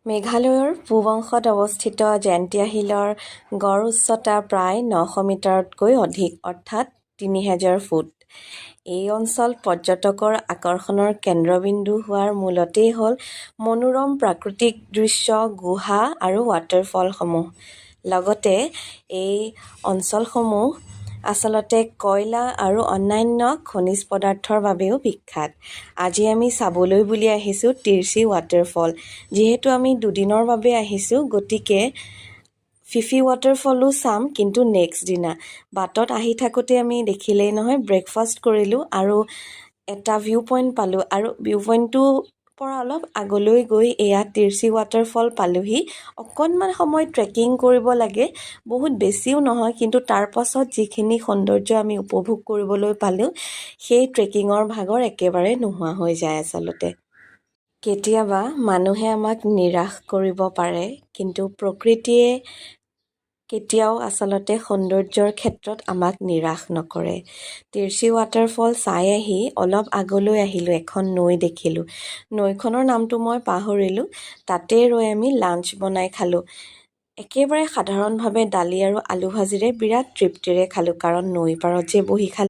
মেঘালয়ৰ পূব অংশত অৱস্থিত জয়ন্তীয়া হিলৰ গড় উচ্চতা প্ৰায় 900 মিটাৰতকৈ অধিক অৰ্থাৎ 3000 ফুট। এই অঞ্চল পৰ্যটকৰ আকৰ্ষণৰ কেন্দ্ৰবিন্দু হোৱাৰ মূলতেই হ'ল মনোৰম প্ৰাকৃতিক দৃশ্য, গুহা আৰু ৱাটাৰফলসমূহ। লগতে এই অঞ্চলসমূহ আচলতে কয়লা আৰু অন্যান্য খনিজ পদাৰ্থৰ বাবেও বিখ্যাত। আজি আমি চাবলৈ বুলি আহিছোঁ তিৰচি ৱাটাৰফল। যিহেতু আমি দুদিনৰ বাবে আহিছোঁ, গতিকে ফিফি ৱাটাৰফলো চাম, কিন্তু নেক্সট দিনা। বাটত আহি থাকোঁতে আমি দেখিলেই নহয়, ব্ৰেকফাষ্ট কৰিলোঁ আৰু এটা ভিউ পইণ্ট পালোঁ আৰু ভিউ পইণ্টটোৰ পৰা অলপ আগলৈ গৈ এয়া তিৰচি ৱাটাৰফল পালোহি। অকণমান সময় ট্ৰেকিং কৰিব লাগে, বহুত বেছিও নহয়, কিন্তু তাৰ পাছত যিখিনি সৌন্দৰ্য আমি উপভোগ কৰিবলৈ পালোঁ, সেই ট্ৰেকিঙৰ ভাগৰ একেবাৰে নোহোৱা হৈ যায় আচলতে। কেতিয়াবা মানুহে আমাক নিৰাশ কৰিব পাৰে, কিন্তু প্ৰকৃতিয়ে কেতিয়াও আচলতে সৌন্দৰ্যৰ ক্ষেত্ৰত আমাক নিৰাশ নকৰে। তিৰচি ৱাটাৰফল চাই আহি অলপ আগলৈ আহিলোঁ, এখন নৈ দেখিলোঁ। নৈখনৰ নামটো মই পাহৰিলোঁ। তাতে ৰৈ আমি লাঞ্চ বনাই খালোঁ। একেবাৰে সাধাৰণভাৱে দালি আৰু আলু ভাজিৰে বিৰাট তৃপ্তিৰে খালোঁ, কাৰণ নৈ পাৰত যে বহি খালোঁ